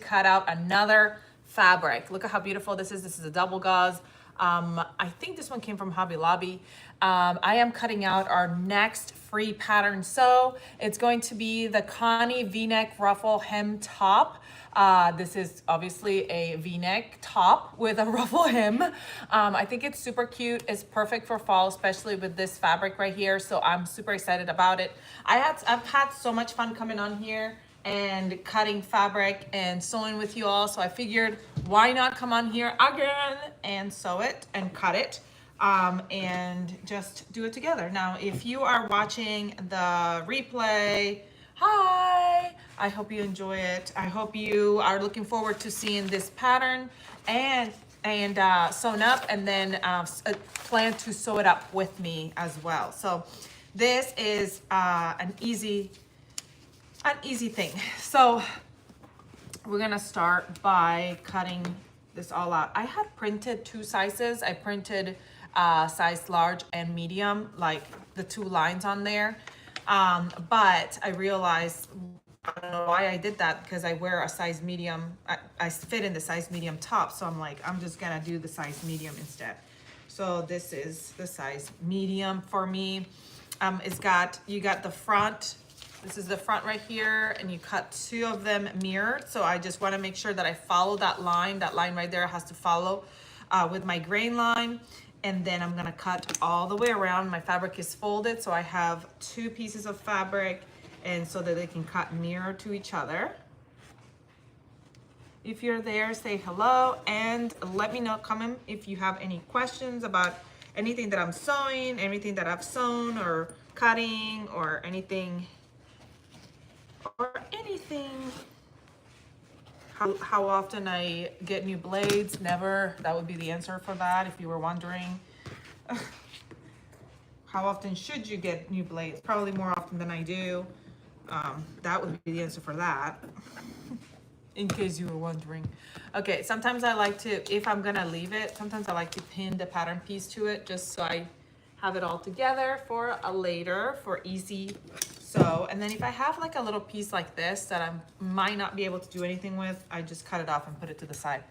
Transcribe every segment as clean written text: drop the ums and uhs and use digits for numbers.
cut out another fabric. Look at how beautiful this is. This is a double gauze. I think this one came from Hobby Lobby. I am cutting out our next free pattern. So it's going to be the Connie V-neck ruffle hem top. This is obviously a V-neck top with a ruffle hem. I think it's super cute. It's perfect for fall, especially with this fabric right here. So I'm super excited about it. I've had so much fun coming on here and cutting fabric and sewing with you all. So I figured, why not come on here again and sew it and cut it and just do it together. Now, if you are watching the replay, hi, I hope you enjoy it. I hope you are looking forward to seeing this pattern and sewn up, and then plan to sew it up with me as well. So this is an easy thing. So we're gonna start by cutting this all out. I had printed two sizes. I printed size large and medium, like the two lines on there. But I realized, I don't know why I did that, because I wear a size medium. I fit in the size medium top. So I'm like, I'm just gonna do the size medium instead. So this is the size medium for me. You got the front. This is the front right here, and you cut two of them mirrored. So I just want to make sure that I follow that line. That line right there has to follow with my grain line. And then I'm gonna cut all the way around. My fabric is folded, so I have two pieces of fabric, and so that they can cut mirror to each other. If you're there, say hello, and let me know, comment if you have any questions about anything that I'm sewing, anything that I've sewn or cutting, or anything. How often I get new blades? Never. That would be the answer for that, if you were wondering. How often should you get new blades? Probably more often than I do. That would be the answer for that, in case you were wondering. Okay, sometimes I like to, if I'm gonna leave it, sometimes I like to pin the pattern piece to it, just so I have it all together for a later, for easy sew. And then if I have like a little piece like this that I might not be able to do anything with, I just cut it off and put it to the side,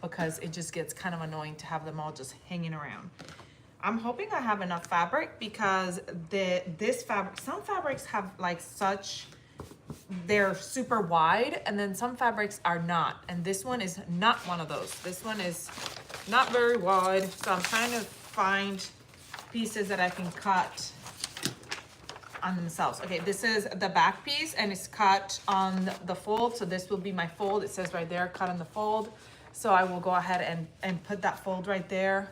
because it just gets kind of annoying to have them all just hanging around. I'm hoping I have enough fabric, because this fabric, some fabrics have like they're super wide, and then some fabrics are not. And this one is not one of those. This one is not very wide. So I'm trying to find pieces that I can cut on themselves. Okay, this is the back piece, and it's cut on the fold. So this will be my fold. It says right there, cut on the fold. So I will go ahead and put that fold right there.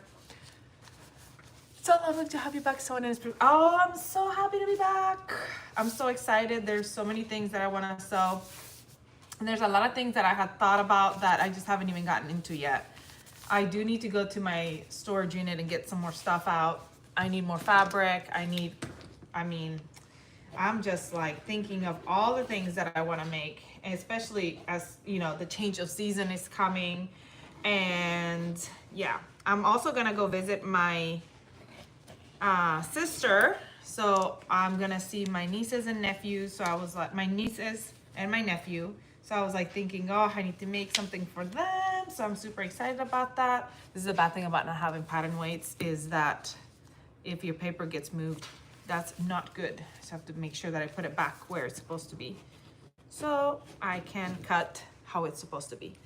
So lovely to have you back sewing in. Oh, I'm so happy to be back. I'm so excited. There's so many things that I want to sew. And there's a lot of things that I had thought about that I just haven't even gotten into yet. I do need to go to my storage unit and get some more stuff out. I need more fabric. I'm just like thinking of all the things that I want to make, and especially as you know, the change of season is coming. And yeah, I'm also gonna go visit my sister. So I'm gonna see my nieces and nephews. So I was like, my nieces and my nephew. So I was like thinking, oh, I need to make something for them. So I'm super excited about that. This is a bad thing about not having pattern weights, is that if your paper gets moved, that's not good. So I have to make sure that I put it back where it's supposed to be, so I can cut how it's supposed to be.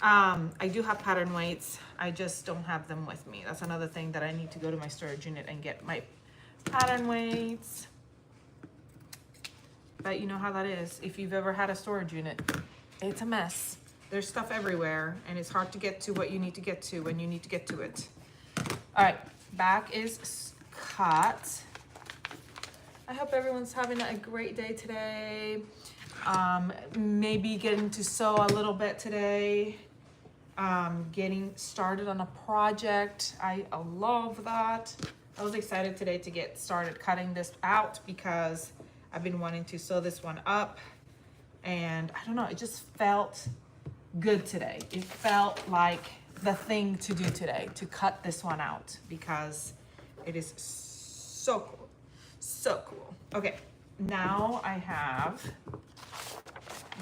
I do have pattern weights. I just don't have them with me. That's another thing that I need to go to my storage unit and get my pattern weights. But you know how that is. If you've ever had a storage unit, it's a mess. There's stuff everywhere, and it's hard to get to what you need to get to when you need to get to it. All right, back is cut. I hope everyone's having a great day today. Maybe getting to sew a little bit today. Getting started on a project. I love that. I was excited today to get started cutting this out, because I've been wanting to sew this one up, and I don't know, it just felt good today. It felt like the thing to do today, to cut this one out, because it is so cool. So cool. Okay, now I have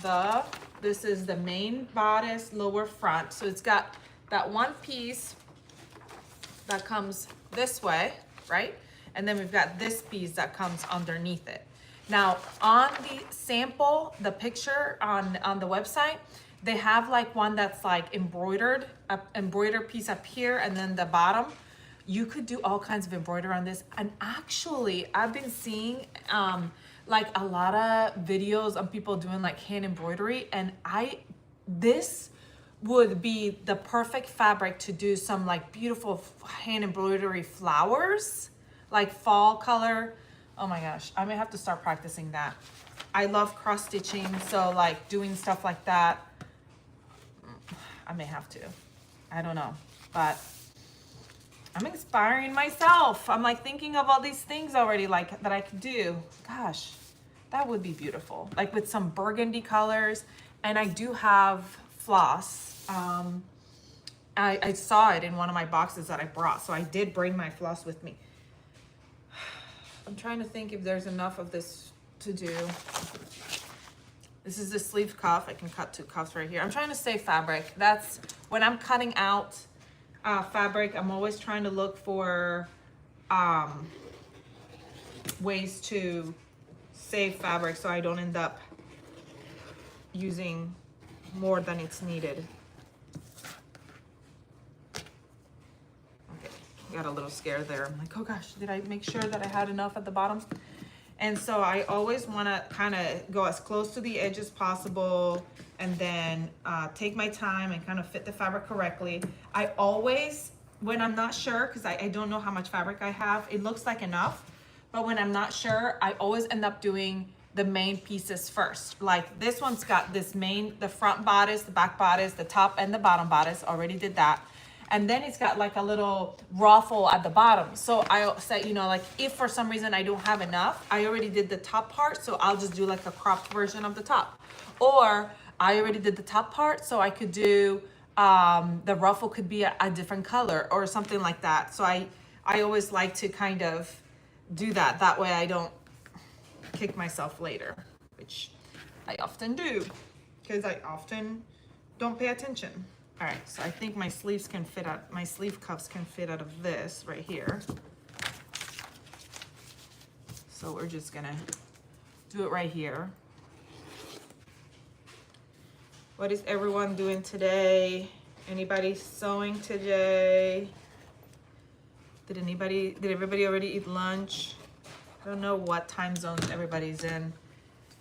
the This is the main bodice, lower front. So it's got that one piece that comes this way, right? And then we've got this piece that comes underneath it. Now, on the sample, the picture on the website, they have like one that's like embroidered, a embroidered piece up here, and then the bottom. You could do all kinds of embroidery on this. And actually, I've been seeing like a lot of videos of people doing like hand embroidery, and this would be the perfect fabric to do some like beautiful hand embroidery flowers, like fall color. Oh my gosh, I may have to start practicing that. I love cross stitching, so like doing stuff like that, I may have to. I don't know, but I'm inspiring myself. I'm like thinking of all these things already, like that I could do. Gosh, that would be beautiful. Like with some burgundy colors. And I do have floss. I saw it in one of my boxes that I brought. So I did bring my floss with me. I'm trying to think if there's enough of this to do. This is the sleeve cuff. I can cut 2 cuffs right here. I'm trying to save fabric. That's when I'm cutting out fabric, I'm always trying to look for ways to save fabric so I don't end up using more than it's needed. Okay, got a little scared there. I'm like, oh gosh, did I make sure that I had enough at the bottom? And so I always want to kind of go as close to the edge as possible, and then take my time and kind of fit the fabric correctly. I always, when I'm not sure, because I don't know how much fabric I have, it looks like enough, but when I'm not sure, I always end up doing the main pieces first. Like this one's got this the front bodice, the back bodice, the top and the bottom bodice, already did that. And then it's got like a little ruffle at the bottom. So I say, you know, like if for some reason I don't have enough, I already did the top part, so I'll just do like a cropped version of the top. Or I already did the top part, so I could do, the ruffle could be a different color or something like that. So I always like to kind of do that. That way I don't kick myself later, which I often do because I often don't pay attention. All right, so I think my sleeves can fit out, my sleeve cuffs can fit out of this right here. So we're just gonna do it right here. What is everyone doing today? Anybody sewing today? Did everybody already eat lunch? I don't know what time zones everybody's in,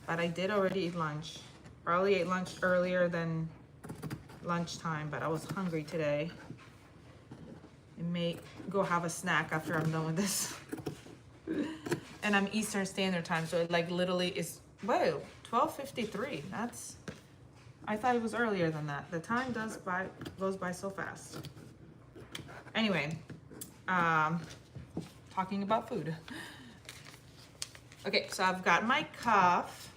but I did already eat lunch. Probably ate lunch earlier than lunchtime, but I was hungry today. I may go have a snack after I'm done with this. And I'm Eastern Standard Time, so it like literally is, whoa, 12:53. That's, I thought it was earlier than that. The time goes by so fast. Anyway, talking about food. Okay, so I've got my cuff.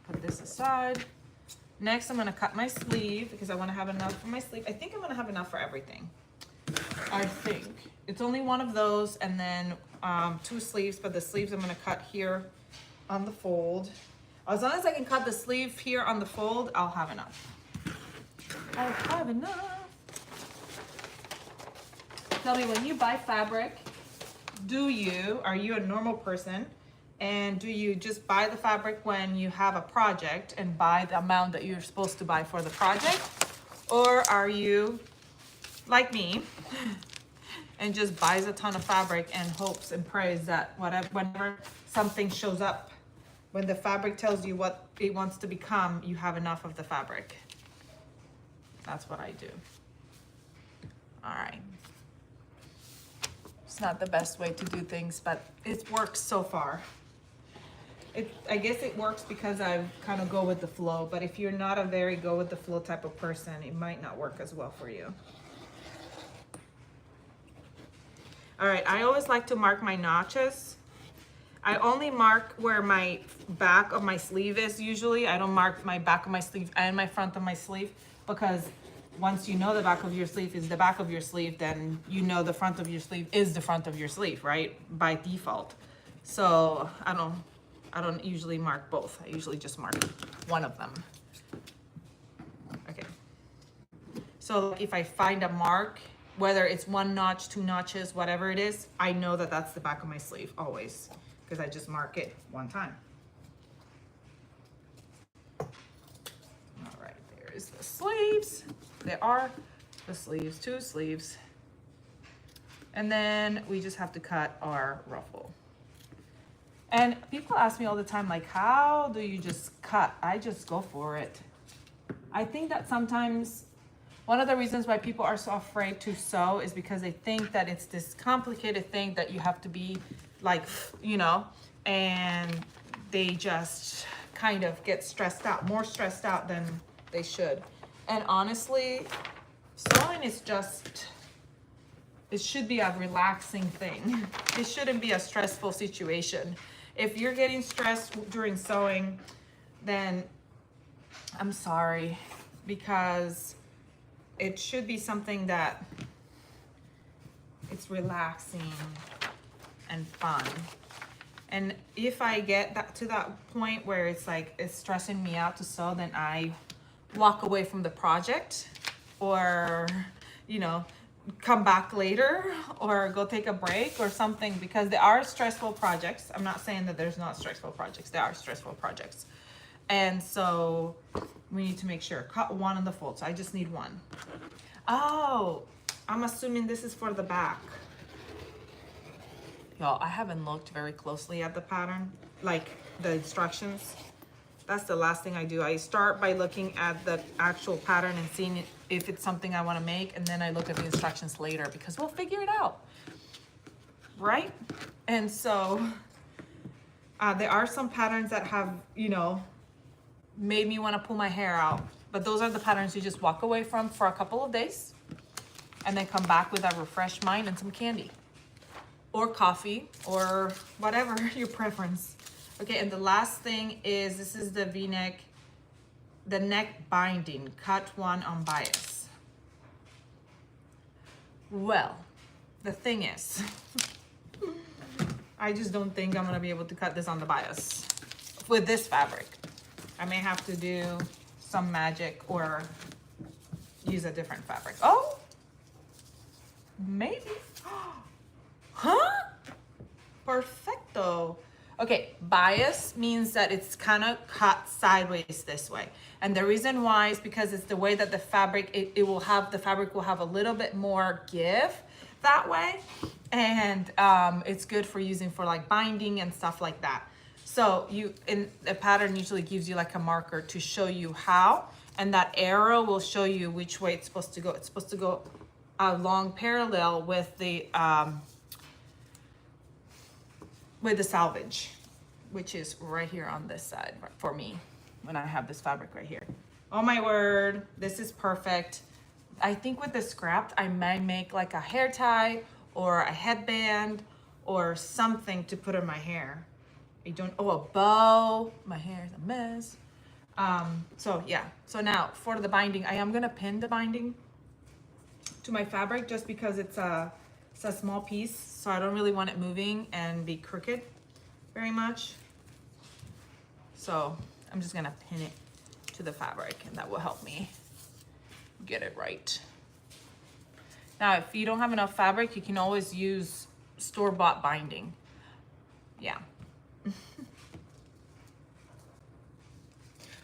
Put this aside. Next, I'm gonna cut my sleeve because I wanna have enough for my sleeve. I think I'm gonna have enough for everything. I think. It's only one of those and then 2 sleeves, but the sleeves I'm gonna cut here on the fold. As long as I can cut the sleeve here on the fold, I'll have enough. I'll have enough. Tell me, when you buy fabric, are you a normal person? And do you just buy the fabric when you have a project and buy the amount that you're supposed to buy for the project? Or are you like me and just buys a ton of fabric and hopes and prays that whenever something shows up, when the fabric tells you what it wants to become, you have enough of the fabric? That's what I do. All right. It's not the best way to do things, but it works so far. I guess it works because I kind of go with the flow, but if you're not a very go with the flow type of person, it might not work as well for you. All right, I always like to mark my notches. I only mark where my back of my sleeve is usually. I don't mark my back of my sleeve and my front of my sleeve, because once you know the back of your sleeve is the back of your sleeve, then you know the front of your sleeve is the front of your sleeve, right? By default. So I don't usually mark both. I usually just mark one of them. So like if I find a mark, whether it's 1 notch, 2 notches, whatever it is, I know that that's the back of my sleeve always, because I just mark it 1 time. All right, there is the sleeves. There are the sleeves, 2 sleeves. And then we just have to cut our ruffle. And people ask me all the time, like, how do you just cut? I just go for it. I think that sometimes one of the reasons why people are so afraid to sew is because they think that it's this complicated thing that you have to be like, you know, and they just kind of get stressed out, more stressed out than they should. And honestly, sewing is just, it should be a relaxing thing. It shouldn't be a stressful situation. If you're getting stressed during sewing, then I'm sorry, because it should be something that it's relaxing and fun. And if I get that to that point where it's like it's stressing me out to sew, then I walk away from the project, or you know, come back later, or go take a break or something, because there are stressful projects. I'm not saying that there's not stressful projects. There are stressful projects. And so we need to make sure. Cut 1 on the fold. So I just need 1. Oh, I'm assuming this is for the back. Y'all, I haven't looked very closely at the pattern, like the instructions. That's the last thing I do. I start by looking at the actual pattern and seeing if it's something I want to make, and then I look at the instructions later, because we'll figure it out, right? And so there are some patterns that have, you know, made me want to pull my hair out, but those are the patterns you just walk away from for a couple of days and then come back with a refreshed mind and some candy or coffee or whatever your preference. Okay, and the last thing is, this is the V-neck, the neck binding, cut 1 on bias. Well, the thing is, I just don't think I'm gonna be able to cut this on the bias with this fabric. I may have to do some magic or use a different fabric. Oh, maybe. Huh? Perfecto. Okay, bias means that it's kind of cut sideways this way. And the reason why is because it's the way that the fabric, the fabric will have a little bit more give that way. And it's good for using for like binding and stuff like that. So in the pattern usually gives you like a marker to show you how, and that arrow will show you which way it's supposed to go. It's supposed to go along parallel with the selvage, which is right here on this side for me when I have this fabric right here. Oh my word, this is perfect. I think with the scrapped, I might make like a hair tie or a headband or something to put in my hair. A bow. My hair is a mess. So yeah, so now for the binding, I am gonna pin the binding to my fabric just because it's a small piece, so I don't really want it moving and be crooked very much. So I'm just gonna pin it to the fabric, and that will help me get it right. Now, if you don't have enough fabric, you can always use store-bought binding. Yeah.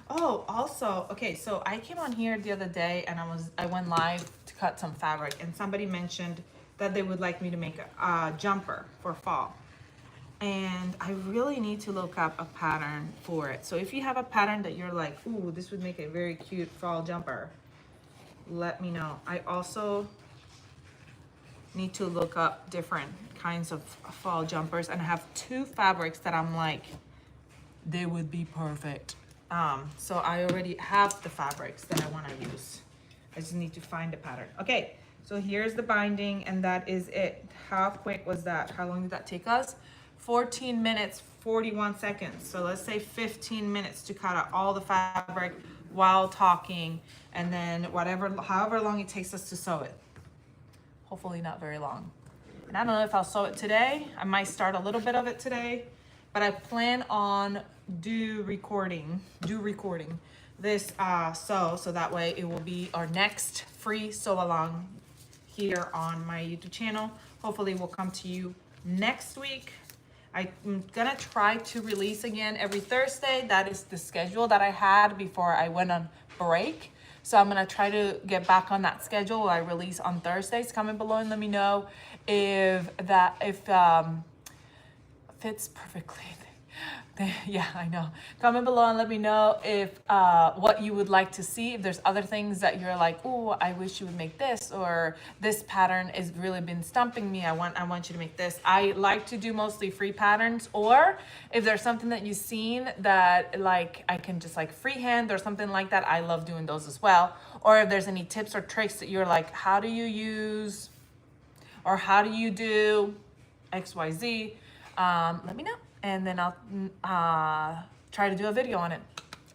Oh, also, okay, so I came on here the other day and I went live to cut some fabric, and somebody mentioned that they would like me to make a jumper for fall. And I really need to look up a pattern for it. So if you have a pattern that you're like, ooh, this would make a very cute fall jumper, let me know. I also need to look up different kinds of fall jumpers, and I have 2 fabrics that I'm like, they would be perfect. So I already have the fabrics that I want to use. I just need to find a pattern. Okay, so here's the binding, and that is it. How quick was that? How long did that take us? 14 minutes, 41 seconds. So let's say 15 minutes to cut out all the fabric while talking, and then however long it takes us to sew it. Hopefully not very long. And I don't know if I'll sew it today. I might start a little bit of it today, but I plan on do recording this sew, so that way it will be our next free sew along here on my YouTube channel. Hopefully it will come to you next week. I'm gonna try to release again every Thursday. That is the schedule that I had before I went on break. So I'm gonna try to get back on that schedule. I release on Thursdays. Comment below and let me know if fits perfectly. Yeah, I know. Comment below and let me know if what you would like to see. If there's other things that you're like, oh, I wish you would make this, or this pattern has really been stumping me. I want you to make this. I like to do mostly free patterns, or if there's something that you've seen that like I can just like freehand or something like that, I love doing those as well. Or if there's any tips or tricks that you're like, how do you use, or how do you do XYZ, let me know. And then I'll try to do a video on it.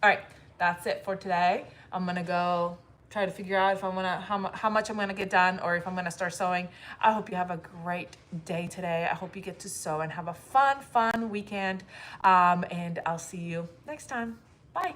All right, that's it for today. I'm gonna go try to figure out if I wanna, how much I'm gonna get done, or if I'm gonna start sewing. I hope you have a great day today. I hope you get to sew and have a fun weekend. And I'll see you next time. Bye.